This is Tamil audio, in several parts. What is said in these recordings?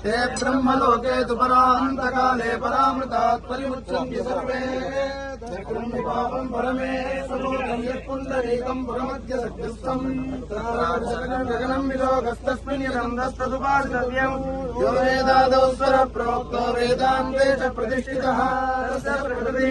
ते ब्रह्मलोके तु परान्तकाले परामृतात् परिमुच्यन्ते सर्वे पापं परमेश्वरोऽहं यत्पुण्डरीकं पुरमद्य सत्यस्थं गगनं विलोकस्तस्मिन् यदन्तस्तदुपासितव्यं यो वेदादौ स्वरप्रोक्तो वेदान्ते च प्रतिष्ठितः तस्य प्रकृतिः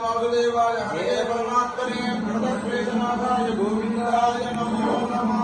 वासुदेवाय हरे परमात्मने प्रणतक्लेशनाथाय गोविन्दाय नमो नमः।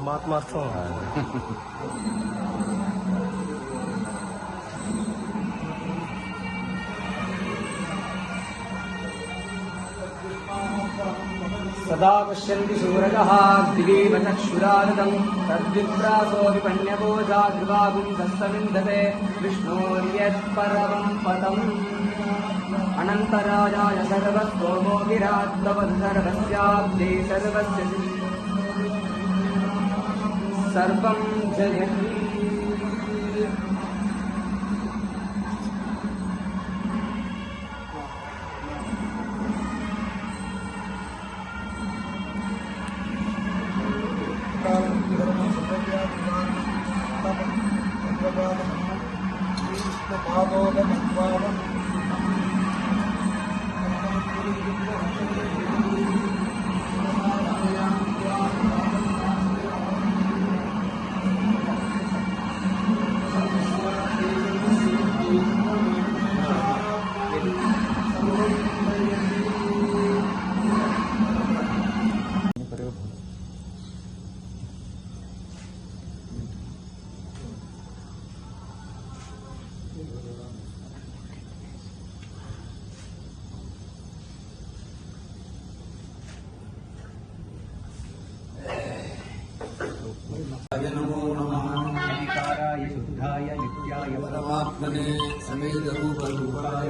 மாத்மார்த்தம் सदा पश्यन्ति सूरजः दिवीव चक्षुरानदं तद्विप्रासो विपण्यभोजा ध्रुवागुं दस्तविन्दते विष्णोर्यत्परमं पदम् अनन्तराजाय सर्वस्तोमो गिरात्तवत्सर्वस्याब्दे सर्वस्य सर्वं जगति नमो नमः ओंकाराय शुद्धाय नित्याय परमात्मने समेतरूपरूपाय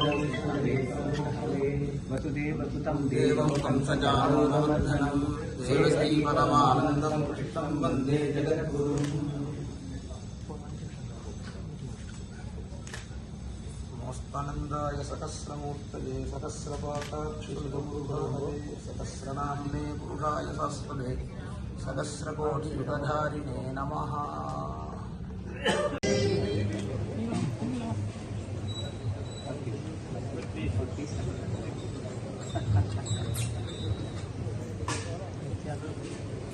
वसुदेवसुतं देवं कंसचाणूरमर्दनं देवश्री परमानन्दं कृष्णं वन्दे जगद्गुरुम् नमोऽस्तानन्दाय सहस्रमूर्तये सहस्रपाताक्षिसुतमुरुभावे सहस्रनाम्ने पुरुषाय शाश्वते सहस्रकोटियुगधारिणे नमः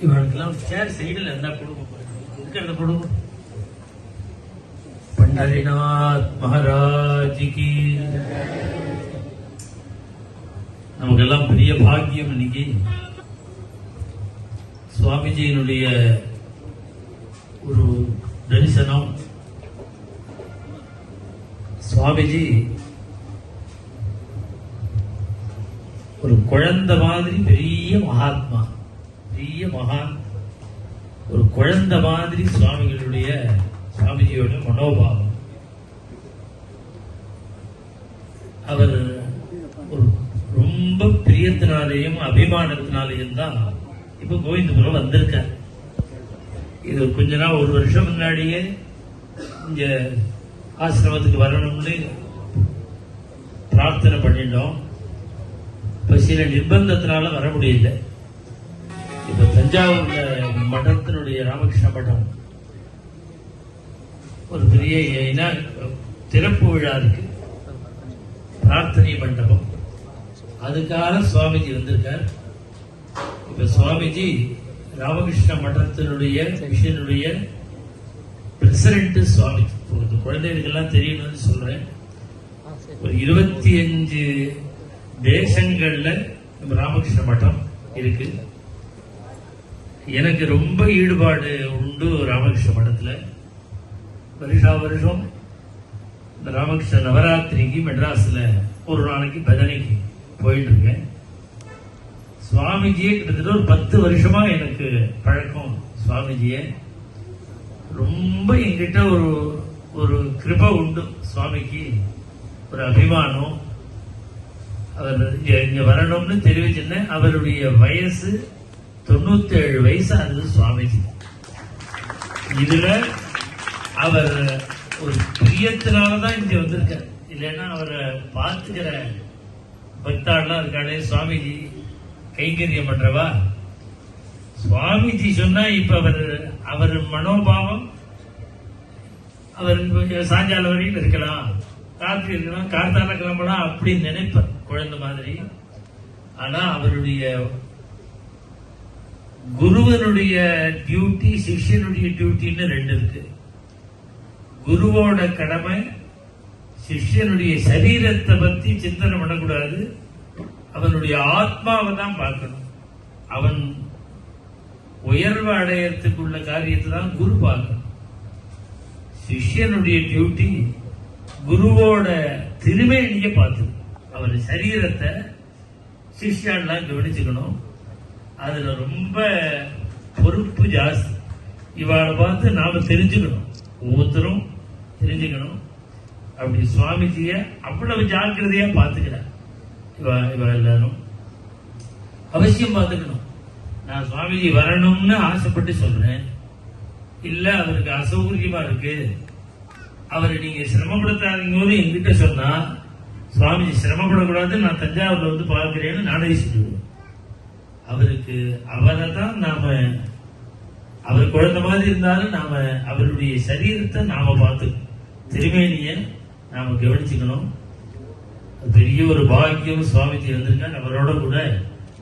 இவனுக்கெல்லாம் சேர் சைடில் இருந்தா கொடுக்கும் இருக்கிறத கொடுக்கும். பண்டரிநாத் மகாராஜிக்கு நமக்கெல்லாம் பெரிய பாக்கியம். இன்னைக்கு சுவாமிஜியினுடைய ஒரு தரிசனம். சுவாமிஜி ஒரு குழந்தை மாதிரி பெரிய மகாத்மா, பெரிய மகான். ஒரு குழந்தை மாதிரி சுவாமிஜியோட மனோபாவம். அவர் ஒரு ரொம்ப பிரியத்தினாலேயும் அபிமானத்தினாலேயும் தான் இப்ப கோவிந்தபுரம் வந்திருக்கார். இது கொஞ்ச நாள், ஒரு வருஷம் முன்னாடியே இங்க ஆசிரமத்துக்கு வரணும்னு பிரார்த்தனை பண்ணிட்டோம். இப்ப சில நிர்பந்தத்தினால வர முடியல. இப்ப தஞ்சாவூர்ல மடத்தினுடைய ராமகிருஷ்ண மடம் ஒரு பெரிய திறப்பு விழா இருக்கு, பிரார்த்தனை மண்டபம். அதுக்காக சுவாமிஜி வந்திருக்கார். இப்ப சுவாமிஜி ராமகிருஷ்ண மடத்தினுடைய மிஷனுடைய பிரசிடென்ட் சுவாமி. குழந்தைகளுக்கெல்லாம் தெரியணும்னு சொல்றேன். ஒரு 25 தேசங்கள்ல நம்ம ராமகிருஷ்ண மடம் இருக்கு. எனக்கு ரொம்ப ஈடுபாடு உண்டு ராமகிருஷ்ண மடத்துல. வருஷா வருஷம் இந்த ராமகிருஷ்ண நவராத்திரிக்கு மெட்ராஸ்ல ஒரு நாளைக்கு பஜனைக்கு போயிட்டு இருக்கேன். சுவாமிஜியே கிட்டத்தட்ட ஒரு 10 வருஷமா எனக்கு பழக்கம். சுவாமிஜியே ரொம்ப என்கிட்ட ஒரு கிருபை உண்டு. சுவாமிக்கு ஒரு அபிமானம். அவர் இங்க வரணும்னு தெரிவிச்சிருந்தேன். அவருடைய வயசு 97 வயசு ஆகுது சுவாமிஜி. இதுல அவர் ஒரு பிரியத்தினாலதான் இங்க வந்திருக்கார். இல்லைன்னா அவரை பார்த்துக்கிற பக்தாள்லாம் இருக்காளே, சுவாமிஜி கைங்கரியம் பண்றவா. சுவாமிஜி சொன்னா இப்ப அவர் மனோபாவம், அவர் சாயங்கால வரையில் இருக்கலாம், ராத்திரி இருக்கலாம், கார்த்தால கிளம்பலாம் அப்படின்னு நினைப்பார் குழந்தை மாதிரி. ஆனா அவருடைய குருவனுடைய டியூட்டி, சிஷ்யனுடைய டியூட்டின்னு 2 இருக்கு. குருவோட கடமை சிஷ்யனுடைய சரீரத்தை பத்தி சிந்தனை பண்ணக்கூடாது, அவனுடைய ஆத்மாவை தான் பார்க்கணும். அவன் உயர்வு அடையறதுக்குள்ள காரியத்தை தான் குரு பார்க்கணும். சிஷ்யனுடைய டியூட்டி குருவோட திருமேனிய பார்த்து அவர் சரீரத்தை சிஷ்யான்லாம் கவனிச்சுக்கணும். அதுல ரொம்ப பொறுப்பு ஜாஸ்தி. இவாளை பார்த்து நாம தெரிஞ்சுக்கணும், ஒவ்வொருத்தரும் தெரிஞ்சுக்கணும். அப்படி சுவாமிஜிய அவ்வளவு ஜாக்கிரதையா பார்த்துக்கிறார். இவ எல்லாரும் அவசியம் பார்த்துக்கணும். நான் சுவாமிஜி வரணும்னு ஆசைப்பட்டு சொல்றேன். இல்ல அவருக்கு அசௌகரியமா இருக்கு, அவரை நீங்க சிரமப்படுத்தாதீங்க என்கிட்ட சொன்னா, சுவாமிஜி சிரமப்படக்கூடாது, நான் தஞ்சாவூர்ல வந்து பார்க்கிறேன்னு நானே சொல்லுவேன். அவருக்கு அவரை தான் நாம, அவர் குழந்தை மாதிரி இருந்தாலும் நாம அவருடைய சரீரத்தை நாம பார்த்து திருமேனிய நாம கவனிச்சுக்கணும். பெரிய ஒரு பாக்கியம். சுவாமிஜி வந்திருக்கார். அவரோட கூட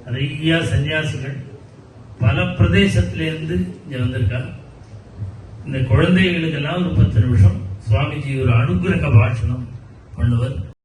நிறைய சன்னியாசிகள் பல பிரதேசத்திலிருந்து இங்க வந்திருக்கா. இந்த குழந்தைகளுக்கெல்லாம் ஒரு 10 நிமிஷம் சுவாமிஜி ஒரு அனுகிரக பாஷணம் பண்ணுவர்.